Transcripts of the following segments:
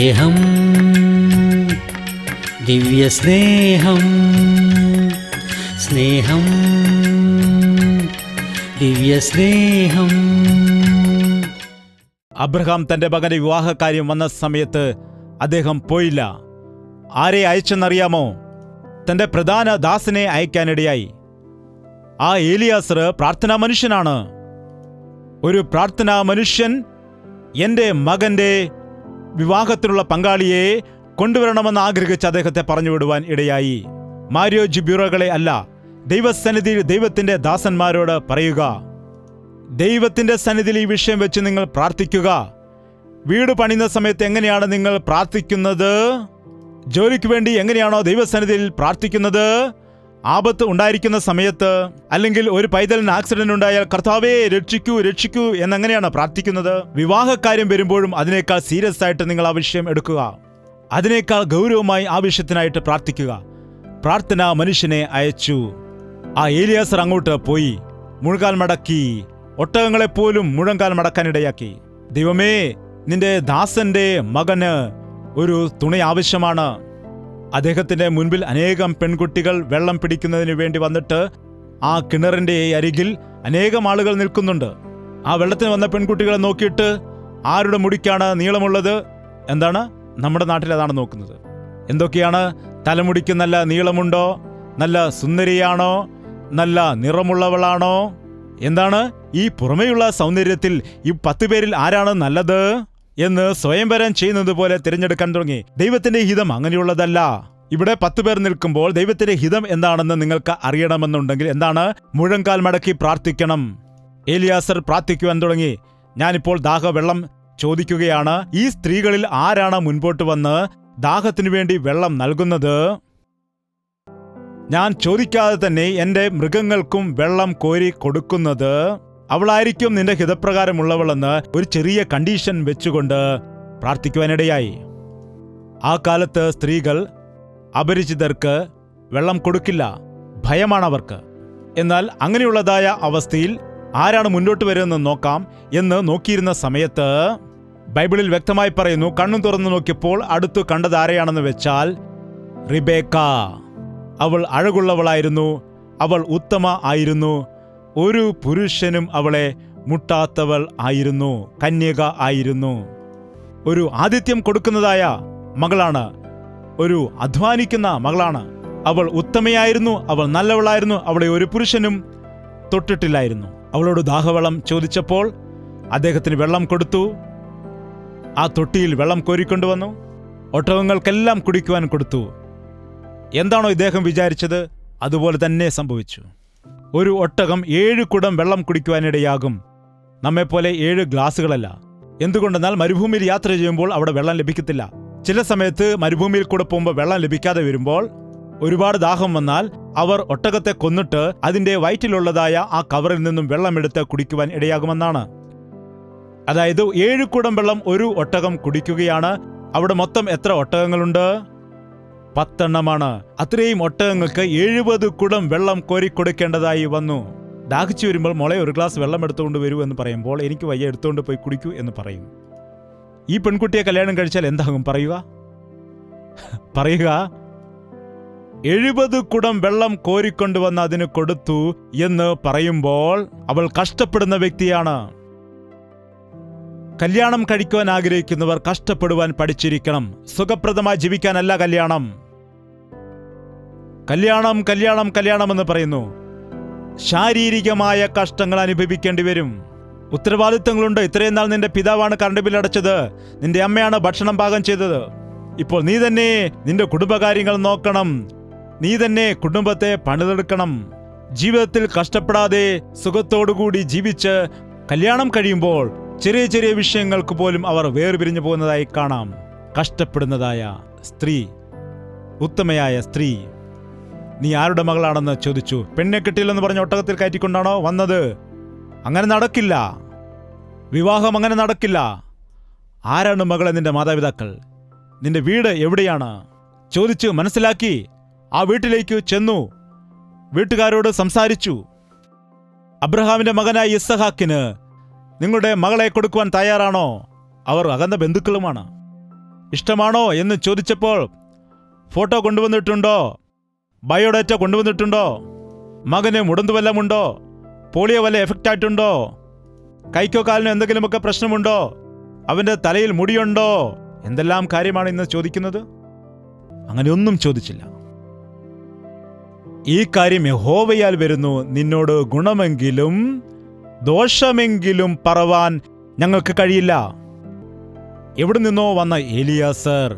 സ്നേഹം, ദിവ്യസ്നേഹം, സ്നേഹം, ദിവ്യസ്നേഹം. അബ്രഹാം തന്റെ മകന്റെ വിവാഹകാര്യം വന്ന സമയത്ത് അദ്ദേഹം പോയില്ല. ആരെ അയച്ചെന്നറിയാമോ? തന്റെ പ്രധാന ദാസനെ അയക്കാനിടയായി. ആ ഏലിയാസർ പ്രാർത്ഥനാ മനുഷ്യനാണ്. ഒരു പ്രാർത്ഥനാ മനുഷ്യൻ എൻ്റെ മകന്റെ വിവാഹത്തിനുള്ള പങ്കാളിയെ കൊണ്ടുവരണമെന്ന് ആഗ്രഹിച്ച് അദ്ദേഹത്തെ പറഞ്ഞുവിടുവാൻ ഇടയായി. മാര്യേജ് ബ്യൂറോകളെ അല്ല, ദൈവസന്നിധിയിൽ ദൈവത്തിന്റെ ദാസന്മാരോട് പറയുക. ദൈവത്തിന്റെ സന്നിധിയിൽ ഈ വിഷയം വെച്ച് നിങ്ങൾ പ്രാർത്ഥിക്കുക. വീട് പണിയുന്ന സമയത്ത് എങ്ങനെയാണ് നിങ്ങൾ പ്രാർത്ഥിക്കുന്നത്? ജോലിക്ക് വേണ്ടി എങ്ങനെയാണോ ദൈവസന്നിധിയിൽ പ്രാർത്ഥിക്കുന്നത്? ആപത്ത് ഉണ്ടായിരിക്കുന്ന സമയത്ത്, അല്ലെങ്കിൽ ഒരു പൈതലിന് ആക്സിഡന്റ് ഉണ്ടായാൽ കർത്താവേ രക്ഷിക്കൂ രക്ഷിക്കൂ എന്നെങ്ങനെയാണ് പ്രാർത്ഥിക്കുന്നത്? വിവാഹക്കാര്യം വരുമ്പോഴും അതിനേക്കാൾ സീരിയസ് ആയിട്ട് നിങ്ങൾ ആ വിഷയം എടുക്കുക. അതിനേക്കാൾ ഗൗരവമായി ആ വിഷയത്തിനായിട്ട് പ്രാർത്ഥിക്കുക. പ്രാർത്ഥന മനുഷ്യനെ അയച്ചു. ആ ഏലിയാസർ അങ്ങോട്ട് പോയി മുഴങ്കാൽ മടക്കി, ഒട്ടകങ്ങളെപ്പോലും മുഴങ്കാൽ മടക്കാനിടയാക്കി. ദൈവമേ, നിന്റെ ദാസന്റെ മകന് ഒരു തുണി ആവശ്യമാണ്. അദ്ദേഹത്തിന്റെ മുൻപിൽ അനേകം പെൺകുട്ടികൾ വെള്ളം പിടിക്കുന്നതിന് വേണ്ടി വന്നിട്ട് ആ കിണറിന്റെ അരികിൽ അനേകം ആളുകൾ നിൽക്കുന്നുണ്ട്. ആ വെള്ളത്തിന് വന്ന പെൺകുട്ടികളെ നോക്കിയിട്ട് ആരുടെ മുടിക്കാണ് നീളമുള്ളത്? എന്താണ്? നമ്മുടെ നാട്ടിൽ അതാണ് നോക്കുന്നത്. എന്തൊക്കെയാണ്? തലമുടിക്ക് നല്ല നീളമുണ്ടോ? നല്ല സുന്ദരിയാണോ? നല്ല നിറമുള്ളവളാണോ? എന്താണ്? ഈ പുറമേയുള്ള സൗന്ദര്യത്തിൽ ഈ 10 പേരിൽ ആരാണ് നല്ലത് എന്ന് സ്വയംവരം ചെയ്യുന്നത് പോലെ തിരഞ്ഞെടുക്കാൻ തുടങ്ങി. ദൈവത്തിന്റെ ഹിതം അങ്ങനെയുള്ളതല്ല. ഇവിടെ 10 പേർ നിൽക്കുമ്പോൾ ദൈവത്തിന്റെ ഹിതം എന്താണെന്ന് നിങ്ങൾക്ക് അറിയണമെന്നുണ്ടെങ്കിൽ എന്താണ്? മുഴങ്കാൽ മടക്കി പ്രാർത്ഥിക്കണം. ഏലിയാസർ പ്രാർത്ഥിക്കുവാൻ തുടങ്ങി. ഞാനിപ്പോൾ ദാഹവെള്ളം ചോദിക്കുകയാണ്. ഈ സ്ത്രീകളിൽ ആരാണ് മുൻപോട്ട് വന്ന് ദാഹത്തിനു വേണ്ടി വെള്ളം നൽകുന്നത്? ഞാൻ ചോദിക്കാതെ തന്നെ എൻ്റെ മൃഗങ്ങൾക്കും വെള്ളം കോരി കൊടുക്കുന്നത് അവളായിരിക്കും നിന്റെ ഹിതപ്രകാരമുള്ളവളെന്ന് ഒരു ചെറിയ കണ്ടീഷൻ വെച്ചുകൊണ്ട് പ്രാർത്ഥിക്കുവാനിടയായി. ആ കാലത്ത് സ്ത്രീകൾ അപരിചിതർക്ക് വെള്ളം കൊടുക്കില്ല, ഭയമാണവർക്ക്. എന്നാൽ അങ്ങനെയുള്ളതായ അവസ്ഥയിൽ ആരാണ് മുന്നോട്ട് വരുമെന്ന് നോക്കാം എന്ന് നോക്കിയിരുന്ന സമയത്ത് ബൈബിളിൽ വ്യക്തമായി പറയുന്നു, കണ്ണു തുറന്നു നോക്കിയപ്പോൾ അടുത്തു കണ്ടത് ആരെയാണെന്ന് വെച്ചാൽ റിബേക്ക. അവൾ അഴകുള്ളവളായിരുന്നു, അവൾ ഉത്തമ ആയിരുന്നു, ഒരു പുരുഷനും അവളെ മുട്ടാത്തവൾ ആയിരുന്നു, കന്യക ആയിരുന്നു. ഒരു ആതിഥ്യം കൊടുക്കുന്നതായ മകളാണ്, ഒരു അധ്വാനിക്കുന്ന മകളാണ്. അവൾ ഉത്തമയായിരുന്നു, അവൾ നല്ലവളായിരുന്നു, അവളെ ഒരു പുരുഷനും തൊട്ടിട്ടില്ലായിരുന്നു. അവളോട് ദാഹവെള്ളം ചോദിച്ചപ്പോൾ അദ്ദേഹത്തിന് വെള്ളം കൊടുത്തു. ആ തൊട്ടിയിൽ വെള്ളം കോരിക്കൊണ്ടുവന്നു. ഒട്ടകങ്ങൾക്കെല്ലാം കുടിക്കുവാൻ കൊടുത്തു. എന്താണോ ഇദ്ദേഹം വിചാരിച്ചത് അതുപോലെ തന്നെ സംഭവിച്ചു. ഒരു ഒട്ടകം 7 കുടം വെള്ളം കുടിക്കുവാനിടയാകും. നമ്മെപ്പോലെ 7 ഗ്ലാസുകളല്ല. എന്തുകൊണ്ടെന്നാൽ മരുഭൂമിയിൽ യാത്ര ചെയ്യുമ്പോൾ അവിടെ വെള്ളം ലഭിക്കത്തില്ല. ചില സമയത്ത് മരുഭൂമിയിൽ കൂടെ പോകുമ്പോൾ വെള്ളം ലഭിക്കാതെ വരുമ്പോൾ ഒരുപാട് ദാഹം വന്നാൽ അവർ ഒട്ടകത്തെ കൊന്നിട്ട് അതിന്റെ വയറ്റിലുള്ളതായ ആ കവറിൽ നിന്നും വെള്ളമെടുത്ത് കുടിക്കുവാൻ ഇടയാകുമെന്നാണ്. അതായത് 7 കുടം വെള്ളം ഒരു ഒട്ടകം കുടിക്കുകയാണ്. അവിടെ മൊത്തം എത്ര ഒട്ടകങ്ങളുണ്ട്? 10 എണ്ണമാണ്. അത്രയും ഒട്ടകങ്ങൾക്ക് 70 കുടം വെള്ളം കോരിക്കൊടുക്കേണ്ടതായി വന്നു. ദാഹിച്ചു വരുമ്പോൾ മോളെ ഒരു ഗ്ലാസ് വെള്ളം എടുത്തുകൊണ്ട് വരൂ എന്ന് പറയുമ്പോൾ എനിക്ക് വയ്യ, എടുത്തുകൊണ്ട് പോയി കുടിക്കൂ എന്ന് പറയും. ഈ പെൺകുട്ടിയെ കല്യാണം കഴിച്ചാൽ എന്താകും പറയുക? 70 കുടം വെള്ളം കോരിക്കൊണ്ടുവന്ന് അതിന് കൊടുത്തു എന്ന് പറയുമ്പോൾ അവൾ കഷ്ടപ്പെടുന്ന വ്യക്തിയാണ്. കല്യാണം കഴിക്കുവാൻ ആഗ്രഹിക്കുന്നവർ കഷ്ടപ്പെടുവാൻ പഠിച്ചിരിക്കണം. സുഖപ്രദമായി ജീവിക്കാനല്ല കല്യാണം. കല്യാണം കല്യാണം കല്യാണം എന്ന് പറയുന്നു. ശാരീരികമായ കഷ്ടങ്ങൾ അനുഭവിക്കേണ്ടി വരും. ഉത്തരവാദിത്തങ്ങളുണ്ട്. ഇത്രയും നാൾ നിന്റെ പിതാവാണ് കറണ്ട് ബിൽ അടച്ചത്, നിന്റെ അമ്മയാണ് ഭക്ഷണം പാകം ചെയ്തത്. ഇപ്പോൾ നീ തന്നെ നിന്റെ കുടുംബകാര്യങ്ങൾ നോക്കണം. നീ തന്നെ കുടുംബത്തെ പണിതെടുക്കണം. ജീവിതത്തിൽ കഷ്ടപ്പെടാതെ സുഖത്തോടുകൂടി ജീവിച്ച് കല്യാണം കഴിയുമ്പോൾ ചെറിയ ചെറിയ വിഷയങ്ങൾക്ക് പോലും അവർ വേർപിരിഞ്ഞു പോകുന്നതായി കാണാം. കഷ്ടപ്പെടുന്നതായ സ്ത്രീ, ഉത്തമയായ സ്ത്രീ. നീ ആരുടെ മകളാണെന്ന് ചോദിച്ചു. പെണ്ണെ കിട്ടിയില്ലെന്ന് പറഞ്ഞ ഒട്ടകത്തിൽ കയറ്റിക്കൊണ്ടാണോ വന്നത്? അങ്ങനെ നടക്കില്ല. വിവാഹം അങ്ങനെ നടക്കില്ല. ആരാണ് മകളെ? നിന്റെ മാതാപിതാക്കൾ. നിന്റെ വീട് എവിടെയാണ്? ചോദിച്ചു മനസ്സിലാക്കി ആ വീട്ടിലേക്ക് ചെന്നു. വീട്ടുകാരോട് സംസാരിച്ചു. അബ്രഹാമിന്റെ മകനായ ഇസ്ഹാക്കിന് നിങ്ങളുടെ മകളെ കൊടുക്കുവാൻ തയ്യാറാണോ? അവർ അകന്ന ബന്ധുക്കളുമാണ്. ഇഷ്ടമാണോ എന്ന് ചോദിച്ചപ്പോൾ ഫോട്ടോ കൊണ്ടുവന്നിട്ടുണ്ടോ, ബയോഡാറ്റ കൊണ്ടുവന്നിട്ടുണ്ടോ, മകന് മുടന്തു വല്ലമുണ്ടോ, പോളിയോ വല്ല എഫക്റ്റ് ആയിട്ടുണ്ടോ, കൈക്കോ കാലിനോ എന്തെങ്കിലുമൊക്കെ പ്രശ്നമുണ്ടോ, അവൻ്റെ തലയിൽ മുടിയുണ്ടോ, എന്തെല്ലാം കാര്യമാണ് ഇന്ന് ചോദിക്കുന്നത്. അങ്ങനെയൊന്നും ചോദിച്ചില്ല. ഈ കാര്യം യഹോവയാൽ വരുന്നു, നിന്നോട് ഗുണമെങ്കിലും ദോഷമെങ്കിലും പറവാൻ ഞങ്ങൾക്ക് കഴിയില്ല. എവിടെ നിന്നോ വന്ന ഏലിയാസർ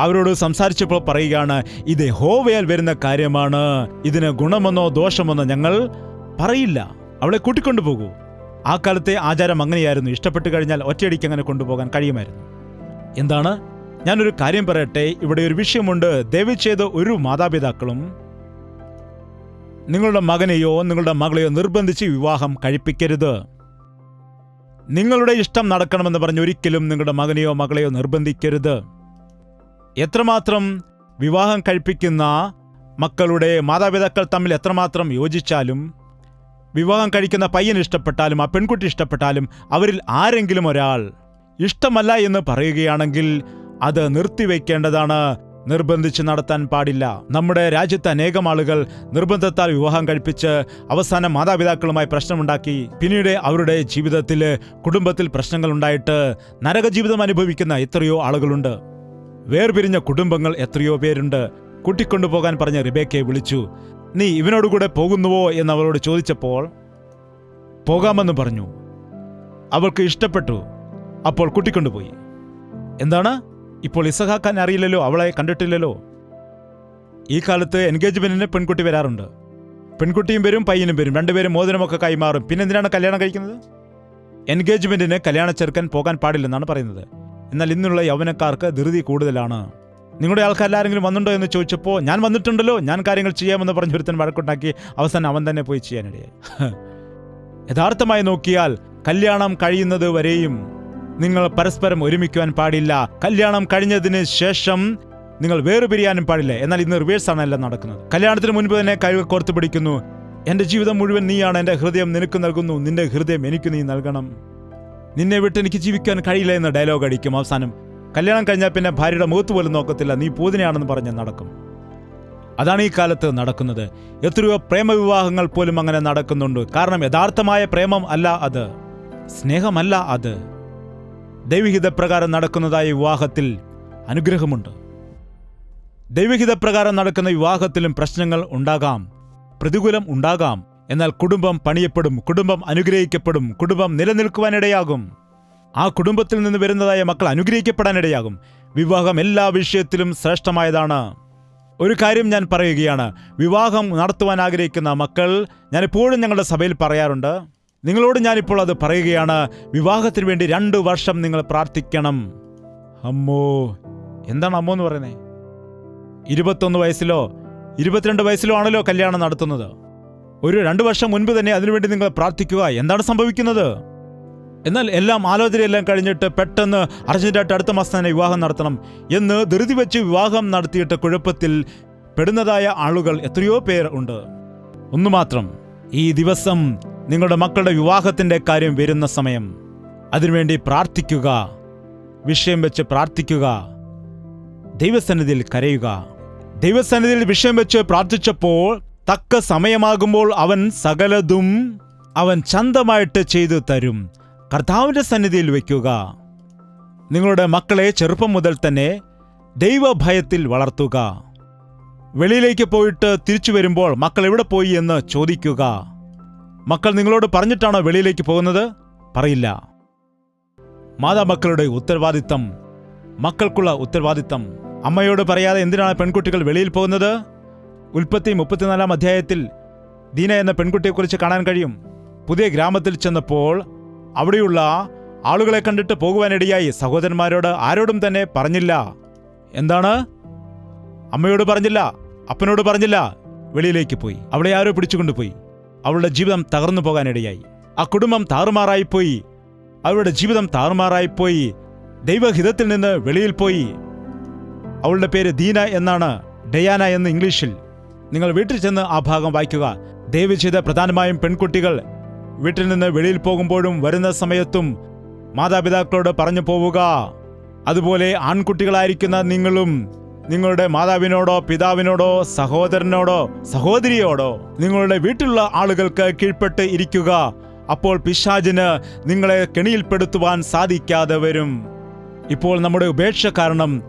അവരോട് സംസാരിച്ചപ്പോൾ പറയുകയാണ്, ഇത് യഹോവയാൽ വരുന്ന കാര്യമാണ്, ഇതിന് ഗുണമെന്നോ ദോഷമെന്നോ ഞങ്ങൾ പറയില്ല. അവളെ കൂട്ടിക്കൊണ്ടുപോകൂ. ആ കാലത്തെ ആചാരം അങ്ങനെയായിരുന്നു. ഇഷ്ടപ്പെട്ട് കഴിഞ്ഞാൽ ഒറ്റയടിക്ക് അങ്ങനെ കൊണ്ടുപോകാൻ കഴിയുമായിരുന്നു. എന്താണ്? ഞാനൊരു കാര്യം പറയട്ടെ. ഇവിടെ ഒരു വിഷയമുണ്ട്. ദയവ് ചെയ്ത് ഒരു മാതാപിതാക്കളും നിങ്ങളുടെ മകനെയോ നിങ്ങളുടെ മകളെയോ നിർബന്ധിച്ച് വിവാഹം കഴിപ്പിക്കരുത്. നിങ്ങളുടെ ഇഷ്ടം നടക്കണമെന്ന് പറഞ്ഞ് ഒരിക്കലും നിങ്ങളുടെ മകനെയോ മകളെയോ നിർബന്ധിക്കരുത്. എത്രമാത്രം വിവാഹം കഴിപ്പിക്കുന്ന മക്കളുടെ മാതാപിതാക്കൾ തമ്മിൽ എത്രമാത്രം യോജിച്ചാലും, വിവാഹം കഴിക്കുന്ന പയ്യൻ ഇഷ്ടപ്പെട്ടാലും ആ പെൺകുട്ടി ഇഷ്ടപ്പെട്ടാലും അവരിൽ ആരെങ്കിലും ഒരാൾ ഇഷ്ടമല്ല എന്ന് പറയുകയാണെങ്കിൽ അത് നിർത്തിവെക്കേണ്ടതാണ്. നിർബന്ധിച്ച് നടത്താൻ പാടില്ല. നമ്മുടെ രാജ്യത്ത് അനേകം ആളുകൾ നിർബന്ധത്താൽ വിവാഹം കഴിപ്പിച്ച് അവസാനം മാതാപിതാക്കളുമായി പ്രശ്നമുണ്ടാക്കി പിന്നീട് അവരുടെ ജീവിതത്തിൽ കുടുംബത്തിൽ പ്രശ്നങ്ങൾ ഉണ്ടായിട്ട് നരകജീവിതം അനുഭവിക്കുന്ന എത്രയോ ആളുകളുണ്ട്. വേർപിരിഞ്ഞ കുടുംബങ്ങൾ എത്രയോ പേരുണ്ട്. കൂട്ടിക്കൊണ്ടുപോകാൻ പറഞ്ഞ റിബേക്കയെ വിളിച്ചു. നീ ഇവനോടുകൂടെ പോകുന്നുവോ എന്ന് അവളോട് ചോദിച്ചപ്പോൾ പോകാമെന്ന് പറഞ്ഞു. അവൾക്ക് ഇഷ്ടപ്പെട്ടു. അപ്പോൾ കൂട്ടിക്കൊണ്ടുപോയി. എന്താണ്? ഇപ്പോൾ ഇസഹാക്കാൻ അറിയില്ലല്ലോ, അവളെ കണ്ടിട്ടില്ലല്ലോ. ഈ കാലത്ത് എൻഗേജ്മെന്റിന് പെൺകുട്ടി വരാറുണ്ട്. പെൺകുട്ടിയും വരും, പയ്യനും വരും. രണ്ടുപേരും മോതിരമൊക്കെ കൈമാറും. പിന്നെന്തിനാണ് കല്യാണം കഴിക്കുന്നത്? എൻഗേജ്മെന്റിന് കല്യാണ ചെറുക്കൻ പോകാൻ പാടില്ലെന്നാണ് പറയുന്നത്. എന്നാൽ ഇന്നുള്ള യൗവനക്കാർക്ക് ധൃതി കൂടുതലാണ്. നിങ്ങളുടെ ആൾക്കാരെല്ലാരെങ്കിലും വന്നിട്ടുണ്ടോ എന്ന് ചോദിച്ചപ്പോൾ ഞാൻ വന്നിട്ടുണ്ടല്ലോ, ഞാൻ കാര്യങ്ങൾ ചെയ്യാമെന്ന് പറഞ്ഞ് ഒരുത്തൻ വഴക്കുണ്ടാക്കി അവസാനം അവൻ തന്നെ പോയി ചെയ്യാനിടയായി. യഥാർത്ഥമായി നോക്കിയാൽ കല്യാണം കഴിയുന്നത് വരെയും നിങ്ങൾ പരസ്പരം ഒരുമിക്കുവാൻ പാടില്ല. കല്യാണം കഴിഞ്ഞതിന് ശേഷം നിങ്ങൾ വേർപിരിയാനും പാടില്ല. എന്നാൽ ഇന്ന് റിവേഴ്സാണ് എല്ലാം നടക്കുന്നത്. കല്യാണത്തിന് മുൻപ് തന്നെ കൈകൾ കോർത്ത് പിടിക്കുന്നു. എൻ്റെ ജീവിതം മുഴുവൻ നീയാണ്, എൻ്റെ ഹൃദയം നിനക്ക് നൽകുന്നു, നിന്റെ ഹൃദയം എനിക്ക് നീ നൽകണം, നിന്നെ വിട്ട് എനിക്ക് ജീവിക്കാൻ കഴിയില്ല എന്ന് ഡയലോഗ് അടിക്കും. അവസാനം കല്യാണം കഴിഞ്ഞാൽ പിന്നെ ഭാര്യയുടെ മുഖത്ത് പോലും നോക്കത്തില്ല, നീ പൂതിനെയാണെന്ന് പറഞ്ഞ് നടക്കും. അതാണ് ഈ കാലത്ത് നടക്കുന്നത്. എത്രയോ പ്രേമവിവാഹങ്ങൾ പോലും അങ്ങനെ നടക്കുന്നുണ്ട്. കാരണം യഥാർത്ഥമായ പ്രേമം അല്ല അത്, സ്നേഹമല്ല അത്. ദൈവഹിതപ്രകാരം നടക്കുന്നതായ വിവാഹത്തിൽ അനുഗ്രഹമുണ്ട്. ദൈവഹിതപ്രകാരം നടക്കുന്ന വിവാഹത്തിലും പ്രശ്നങ്ങൾ ഉണ്ടാകാം, പ്രതികൂലം ഉണ്ടാകാം. എന്നാൽ കുടുംബം പണിയപ്പെടും, കുടുംബം അനുഗ്രഹിക്കപ്പെടും, കുടുംബം നിലനിൽക്കുവാനിടയാകും. ആ കുടുംബത്തിൽ നിന്ന് വരുന്നതായ മക്കൾ അനുഗ്രഹിക്കപ്പെടാനിടയാകും. വിവാഹം എല്ലാ വിഷയത്തിലും ശ്രേഷ്ഠമായതാണ്. ഒരു കാര്യം ഞാൻ പറയുകയാണ്, വിവാഹം നടത്തുവാൻ ആഗ്രഹിക്കുന്ന മക്കൾ, ഞാൻ എപ്പോഴും ഞങ്ങളുടെ സഭയിൽ പറയാറുണ്ട്, നിങ്ങളോട് ഞാനിപ്പോൾ അത് പറയുകയാണ്, വിവാഹത്തിന് വേണ്ടി 2 വർഷം നിങ്ങൾ പ്രാർത്ഥിക്കണം. അമ്മോ, എന്താണ് അമ്മോ എന്ന് പറയുന്നത്? 21 വയസ്സിലോ 22 വയസ്സിലോ ആണല്ലോ കല്യാണം നടത്തുന്നത്. ഒരു 2 വർഷം മുൻപ് തന്നെ അതിനുവേണ്ടി നിങ്ങൾ പ്രാർത്ഥിക്കുക. എന്താണ് സംഭവിക്കുന്നത്? എന്നാൽ എല്ലാം ആലോചനയെല്ലാം കഴിഞ്ഞിട്ട് പെട്ടെന്ന് അർജന്റായിട്ട് അടുത്ത മാസം തന്നെ വിവാഹം നടത്തണം എന്ന് ധൃതി വെച്ച് വിവാഹം നടത്തിയിട്ട് കുഴപ്പത്തിൽ പെടുന്നതായ ആളുകൾ എത്രയോ പേർ ഉണ്ട്. ഒന്നു മാത്രം, ഈ ദിവസം നിങ്ങളുടെ മക്കളുടെ വിവാഹത്തിൻ്റെ കാര്യം വരുന്ന സമയം അതിനുവേണ്ടി പ്രാർത്ഥിക്കുക, വിഷയം വെച്ച് പ്രാർത്ഥിക്കുക, ദൈവസന്നിധിയിൽ കരയുക. ദൈവസന്നിധിയിൽ വിഷയം വെച്ച് പ്രാർത്ഥിച്ചപ്പോൾ തക്ക സമയമാകുമ്പോൾ അവൻ സകലതും അവൻ ചന്തമായിട്ട് ചെയ്തു തരും. കർത്താവിൻ്റെ സന്നിധിയിൽ വയ്ക്കുക. നിങ്ങളുടെ മക്കളെ ചെറുപ്പം മുതൽ തന്നെ ദൈവഭയത്തിൽ വളർത്തുക. വെളിയിലേക്ക് പോയിട്ട് തിരിച്ചു വരുമ്പോൾ മക്കൾ എവിടെ പോയി എന്ന് ചോദിക്കുക. മക്കൾ നിങ്ങളോട് പറഞ്ഞിട്ടാണോ വെളിയിലേക്ക് പോകുന്നത്? പറയില്ല. മാതാമക്കളുടെ ഉത്തരവാദിത്തം, മക്കൾക്കുള്ള ഉത്തരവാദിത്തം. അമ്മയോട് പറയാതെ എന്തിനാണ് പെൺകുട്ടികൾ വെളിയിൽ പോകുന്നത്? ഉൽപ്പത്തി 34 അധ്യായത്തിൽ ദീന എന്ന പെൺകുട്ടിയെക്കുറിച്ച് കാണാൻ കഴിയും. പുതിയ ഗ്രാമത്തിൽ ചെന്നപ്പോൾ അവിടെയുള്ള ആളുകളെ കണ്ടിട്ട് പോകുവാനിടയായി. സഹോദരന്മാരോട് ആരോടും തന്നെ പറഞ്ഞില്ല. എന്താണ്? അമ്മയോട് പറഞ്ഞില്ല, അപ്പനോട് പറഞ്ഞില്ല, വെളിയിലേക്ക് പോയി. അവളെ ആരോ പിടിച്ചുകൊണ്ടുപോയി. അവളുടെ ജീവിതം തകർന്നു പോകാനിടയായി. ആ കുടുംബം താറുമാറായിപ്പോയി. അവളുടെ ജീവിതം താറുമാറായിപ്പോയി. ദൈവഹിതത്തിൽ നിന്ന് വെളിയിൽ പോയി. അവളുടെ പേര് ദീന എന്നാണ്, ഡയാന എന്ന് ഇംഗ്ലീഷിൽ. നിങ്ങൾ വീട്ടിൽ ചെന്ന് ആ ഭാഗം വായിക്കുക. ദയവ് ചെയ്ത് പ്രധാനമായും പെൺകുട്ടികൾ വീട്ടിൽ നിന്ന് വെളിയിൽ പോകുമ്പോഴും വരുന്ന സമയത്തും മാതാപിതാക്കളോട് പറഞ്ഞു പോവുക, അതുപോലെ ആൺകുട്ടികളായിരിക്കുന്ന നിങ്ങളും നിങ്ങളുടെ മാതാവിനോടോ പിതാവിനോടോ സഹോദരനോടോ സഹോദരിയോടോ നിങ്ങളുടെ വീട്ടിലുള്ള ആളുകൾക്ക് കീഴ്പ്പെട്ട് ഇരിക്കുക. അപ്പോൾ പിശാചിന് നിങ്ങളെ കെണിയിൽപ്പെടുത്തുവാൻ സാധിക്കാതെ വരും. ഇപ്പോൾ നമ്മുടെ ഉപേക്ഷ കാരണം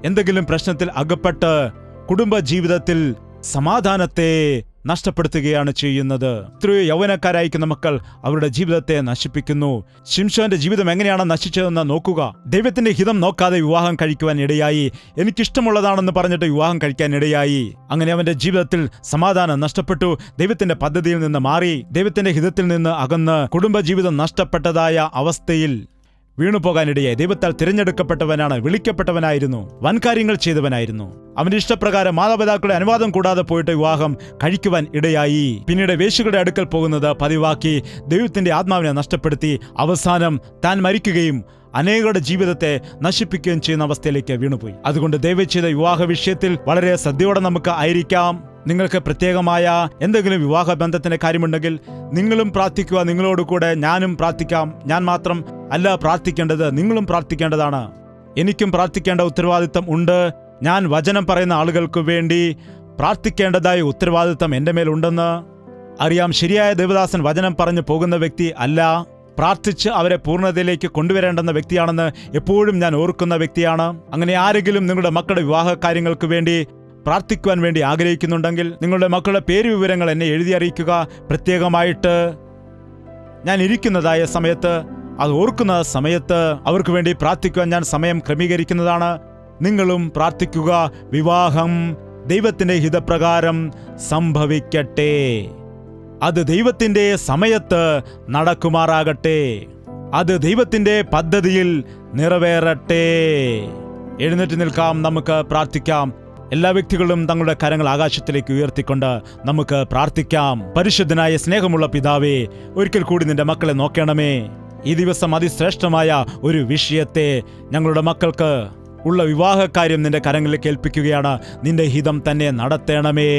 എന്തെങ്കിലും പ്രശ്നത്തിൽ അകപ്പെട്ട് കുടുംബ ജീവിതത്തിൽ സമാധാനത്തെ നഷ്ടപ്പെടുത്തുകയാണ് ചെയ്യുന്നത്. എത്രയോ യൗവനക്കാരായിരിക്കുന്ന മക്കൾ അവരുടെ ജീവിതത്തെ നശിപ്പിക്കുന്നു. ശിംശോന്റെ ജീവിതം എങ്ങനെയാണ് നശിച്ചതെന്ന് നോക്കുക. ദൈവത്തിന്റെ ഹിതം നോക്കാതെ വിവാഹം കഴിക്കുവാൻ ഇടയായി. എനിക്കിഷ്ടമുള്ളതാണെന്ന് പറഞ്ഞിട്ട് വിവാഹം കഴിക്കാൻ ഇടയായി. അങ്ങനെ അവന്റെ ജീവിതത്തിൽ സമാധാനം നഷ്ടപ്പെട്ടു. ദൈവത്തിന്റെ പദ്ധതിയിൽ നിന്ന് മാറി, ദൈവത്തിന്റെ ഹിതത്തിൽ നിന്ന് അകന്ന് കുടുംബജീവിതം നഷ്ടപ്പെട്ടതായ അവസ്ഥയിൽ വീണുപോകാനിടയായി. ദൈവത്താൽ തിരഞ്ഞെടുക്കപ്പെട്ടവനാണ്, വിളിക്കപ്പെട്ടവനായിരുന്നു, വൻകാര്യങ്ങൾ ചെയ്തവനായിരുന്നു. അവന്റെ ഇഷ്ടപ്രകാരം മാതാപിതാക്കളുടെ അനുവാദം കൂടാതെ പോയിട്ട് വിവാഹം കഴിക്കുവാൻ ഇടയായി. പിന്നീട് വേശ്യകളുടെ അടുക്കൽ പോകുന്നത് പതിവാക്കി ദൈവത്തിന്റെ ആത്മാവിനെ നഷ്ടപ്പെടുത്തി അവസാനം താൻ മരിക്കുകയും അനേകരുടെ ജീവിതത്തെ നശിപ്പിക്കുകയും ചെയ്യുന്ന അവസ്ഥയിലേക്ക് വീണുപോയി. അതുകൊണ്ട് ദയവ് ചെയ്ത വിവാഹ വിഷയത്തിൽ വളരെ ശ്രദ്ധയോടെ നമുക്ക് ആയിരിക്കാം. നിങ്ങൾക്ക് പ്രത്യേകമായ എന്തെങ്കിലും വിവാഹ ബന്ധത്തിന്റെ കാര്യമുണ്ടെങ്കിൽ നിങ്ങളും പ്രാർത്ഥിക്കുക. നിങ്ങളോട് കൂടെ ഞാനും പ്രാർത്ഥിക്കാം. ഞാൻ മാത്രം അല്ല പ്രാർത്ഥിക്കേണ്ടത്, നിങ്ങളും പ്രാർത്ഥിക്കേണ്ടതാണ്. എനിക്കും പ്രാർത്ഥിക്കേണ്ട ഉത്തരവാദിത്തം ഉണ്ട്. ഞാൻ വചനം പറയുന്ന ആളുകൾക്ക് വേണ്ടി പ്രാർത്ഥിക്കേണ്ടതായ ഉത്തരവാദിത്തം എൻ്റെ മേലുണ്ടെന്ന് അറിയാം. ശരിയായ ദേവദാസൻ വചനം പറഞ്ഞു പോകുന്ന വ്യക്തി അല്ല, പ്രാർത്ഥിച്ച് അവരെ പൂർണ്ണതയിലേക്ക് കൊണ്ടുവരേണ്ടുന്ന വ്യക്തിയാണെന്ന് എപ്പോഴും ഞാൻ ഓർക്കുന്ന വ്യക്തിയാണ്. അങ്ങനെ ആരെങ്കിലും നിങ്ങളുടെ മക്കളുടെ വിവാഹ കാര്യങ്ങൾക്ക് വേണ്ടി പ്രാർത്ഥിക്കുവാൻ വേണ്ടി ആഗ്രഹിക്കുന്നുണ്ടെങ്കിൽ നിങ്ങളുടെ മക്കളുടെ പേര് വിവരങ്ങൾ എന്നെ എഴുതി അറിയിക്കുക. പ്രത്യേകമായിട്ട് ഞാൻ ഇരിക്കുന്നതായ സമയത്ത്, അത് ഓർക്കുന്ന സമയത്ത് അവർക്ക് വേണ്ടി പ്രാർത്ഥിക്കുവാൻ ഞാൻ സമയം ക്രമീകരിക്കുന്നതാണ്. നിങ്ങളും പ്രാർത്ഥിക്കുക. വിവാഹം ദൈവത്തിന്റെ ഹിതപ്രകാരം സംഭവിക്കട്ടെ. അത് ദൈവത്തിന്റെ സമയത്ത് നടക്കുമാറാകട്ടെ. അത് ദൈവത്തിന്റെ പദ്ധതിയിൽ നിറവേറട്ടെ. എഴുന്നേറ്റ് നിൽക്കാം, നമുക്ക് പ്രാർത്ഥിക്കാം. എല്ലാ വ്യക്തികളും തങ്ങളുടെ കരങ്ങൾ ആകാശത്തിലേക്ക് ഉയർത്തിക്കൊണ്ട് നമുക്ക് പ്രാർത്ഥിക്കാം. പരിശുദ്ധനായ സ്നേഹമുള്ള പിതാവേ, ഒരിക്കൽ കൂടി നിന്റെ മക്കളെ നോക്കണമേ. ഈ ദിവസം അതിശ്രേഷ്ഠമായ ഒരു വിഷയത്തെ ഞങ്ങളുടെ മക്കൾക്ക് ഉള്ള വിവാഹകാര്യം നിന്റെ കരങ്ങളിലേക്ക് ഏൽപ്പിക്കുകയാണ്. നിന്റെ ഹിതം തന്നെ നടത്തണമേ,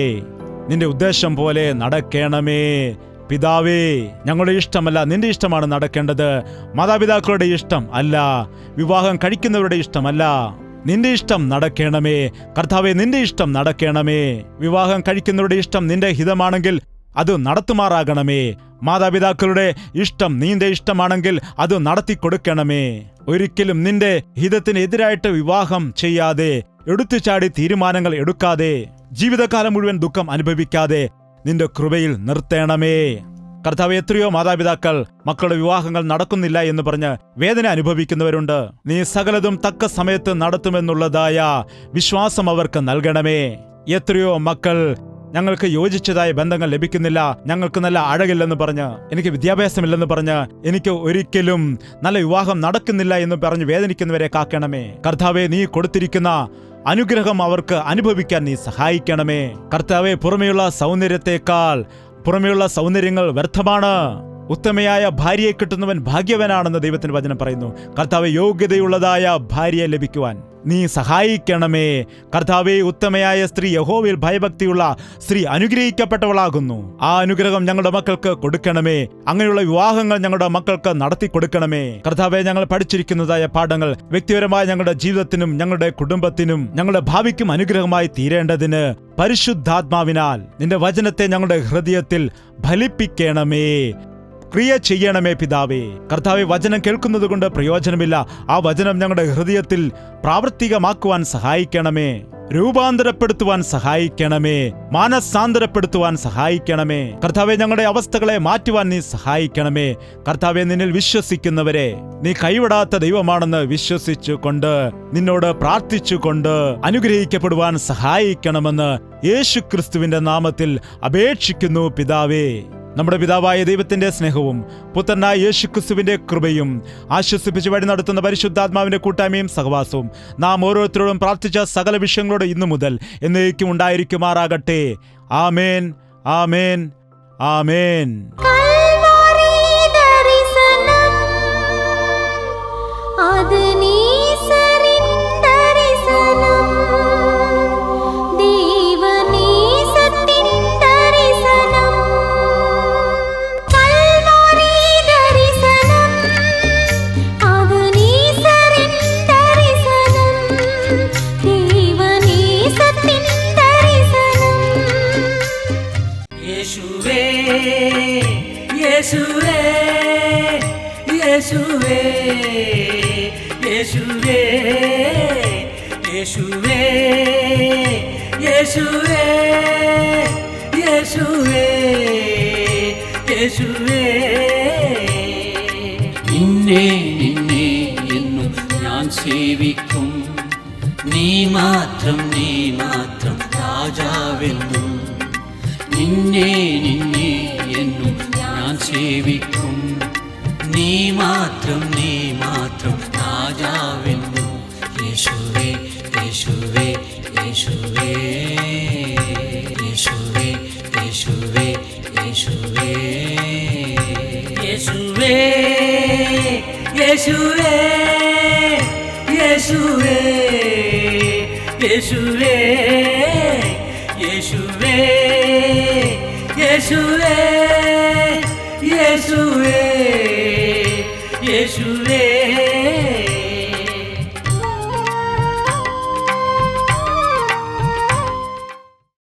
നിന്റെ ഉദ്ദേശം പോലെ നടക്കണമേ. പിതാവേ, ഞങ്ങളുടെ ഇഷ്ടമല്ല, നിന്റെ ഇഷ്ടമാണ് നടക്കേണ്ടത്. മാതാപിതാക്കളുടെ ഇഷ്ടം അല്ല, വിവാഹം കഴിക്കുന്നവരുടെ ഇഷ്ടമല്ല, നിന്റെ ഇഷ്ടം നടക്കണമേ. കർത്താവേ, നിന്റെ ഇഷ്ടം നടക്കണമേ. വിവാഹം കഴിക്കുന്നവരുടെ ഇഷ്ടം നിന്റെ ഹിതമാണെങ്കിൽ അത് നടത്തുമാറാകണമേ. മാതാപിതാക്കളുടെ ഇഷ്ടം നിന്റെ ഇഷ്ടമാണെങ്കിൽ അത് നടത്തിക്കൊടുക്കണമേ. ഒരിക്കലും നിന്റെ ഹിതത്തിന് എതിരായിട്ട് വിവാഹം ചെയ്യാതെ, എടുത്തുചാടി തീരുമാനങ്ങൾ എടുക്കാതെ, ജീവിതകാലം മുഴുവൻ ദുഃഖം അനുഭവിക്കാതെ നിന്റെ കൃപയിൽ നിർത്തണമേ. കർത്താവ്, എത്രയോ മാതാപിതാക്കൾ മക്കളുടെ വിവാഹങ്ങൾ നടക്കുന്നില്ല എന്ന് പറഞ്ഞ് വേദന അനുഭവിക്കുന്നവരുണ്ട്. നീ സകലതും തക്ക സമയത്ത് നടത്തുമെന്നുള്ളതായ വിശ്വാസം അവർക്ക് നൽകണമേ. എത്രയോ മക്കൾ ഞങ്ങൾക്ക് യോജിച്ചതായ ബന്ധങ്ങൾ ലഭിക്കുന്നില്ല, ഞങ്ങൾക്ക് നല്ല അഴകില്ലെന്ന് പറഞ്ഞ്, എനിക്ക് വിദ്യാഭ്യാസമില്ലെന്ന് പറഞ്ഞ്, എനിക്ക് ഒരിക്കലും നല്ല വിവാഹം നടക്കുന്നില്ല എന്ന് പറഞ്ഞ് വേദനിക്കുന്നവരെ കാക്കണമേ. കർത്താവെ, നീ കൊടുത്തിരിക്കുന്ന അനുഗ്രഹം അവർക്ക് അനുഭവിക്കാൻ നീ സഹായിക്കണമേ. കർത്താവെ, പുറമെയുള്ള സൗന്ദര്യത്തെക്കാൾ പുറമെയുള്ള സൗന്ദര്യങ്ങൾ വ്യർത്ഥമാണ്. ഉത്തമയായ ഭാര്യയെ കിട്ടുന്നവൻ ഭാഗ്യവനാണെന്ന് ദൈവത്തിന്റെ വചനം പറയുന്നു. കർത്താവെ, യോഗ്യതയുള്ളതായ ഭാര്യയെ ലഭിക്കുവാൻ നീ സഹായിക്കണമേ. കർത്താവെ, ഉത്തമയായ സ്ത്രീ, യഹോവയിൽ ഭയഭക്തിയുള്ള സ്ത്രീ അനുഗ്രഹിക്കപ്പെട്ടവളാകുന്നു. ആ അനുഗ്രഹം ഞങ്ങളുടെ മക്കൾക്ക് കൊടുക്കണമേ. അങ്ങനെയുള്ള വിവാഹങ്ങൾ ഞങ്ങളുടെ മക്കൾക്ക് നടത്തി കൊടുക്കണമേ. കർത്താവെ, ഞങ്ങൾ പഠിച്ചിരിക്കുന്നതായ പാഠങ്ങൾ വ്യക്തിപരമായ ഞങ്ങളുടെ ജീവിതത്തിനും ഞങ്ങളുടെ കുടുംബത്തിനും ഞങ്ങളുടെ ഭാവിക്കും അനുഗ്രഹമായി തീരേണ്ടതിന് പരിശുദ്ധാത്മാവിനാൽ നിന്റെ വചനത്തെ ഞങ്ങളുടെ ഹൃദയത്തിൽ ഫലിപ്പിക്കണമേ, ക്രിയ ചെയ്യണമേ. പിതാവേ, കർത്താവെ, വചനം കേൾക്കുന്നത് കൊണ്ട് പ്രയോജനമില്ല. ആ വചനം ഞങ്ങളുടെ ഹൃദയത്തിൽ പ്രാവർത്തികമാക്കുവാൻ സഹായിക്കണമേ, രൂപാന്തരപ്പെടുത്തുവാൻ സഹായിക്കണമേ, മാനസാന്തരപ്പെടുത്തുവാൻ സഹായിക്കണമേ. കർത്താവെ, ഞങ്ങളുടെ അവസ്ഥകളെ മാറ്റുവാൻ നീ സഹായിക്കണമേ. കർത്താവെ, നിന്നിൽ വിശ്വസിക്കുന്നവരെ നീ കൈവിടാത്ത ദൈവമാണെന്ന് വിശ്വസിച്ചുകൊണ്ട് നിന്നോട് പ്രാർത്ഥിച്ചുകൊണ്ട് അനുഗ്രഹിക്കപ്പെടുവാൻ സഹായിക്കണമെന്ന് യേശുക്രിസ്തുവിന്റെ നാമത്തിൽ അപേക്ഷിക്കുന്നു പിതാവേ. നമ്മുടെ പിതാവായ ദൈവത്തിന്റെ സ്നേഹവും പുത്രനായ യേശുക്രിസ്തുവിന്റെ കൃപയും ആശ്വസിപ്പിച്ച് വഴി നടത്തുന്ന പരിശുദ്ധാത്മാവിന്റെ കൂട്ടായ്മയും സഹവാസവും നാം ഓരോരുത്തരോടും പ്രാർത്ഥിച്ച സകല വിഷയങ്ങളോട് ഇന്നു മുതൽ എന്നേക്കും ഉണ്ടായിരിക്കുമാറാകട്ടെ. ആമേൻ, ആമേൻ, ആമേൻ. യേശുവേ യേശുവേ യേശുവേ യേശുവേ യേശുവേ യേശുവേ യേശുവേ നിന്നെ നിന്നെ എന്നും ഞാൻ സേവിക്കും നീ മാത്രം രാജാവെന്നും നിന്നെ നിന്നെ എന്നും ഞാൻ സേവിക്കും നീ മാത്രം രാജാവെന്നും യേശുവേ യേശുവേ യേശുവേ യേശുവേ യേശുവേ യേശുവേ യേശുവേ യേശുവേ യേശുവേ യേശുവേ യേശുവേ യേശുവേ യേശുവേ യേശുവേ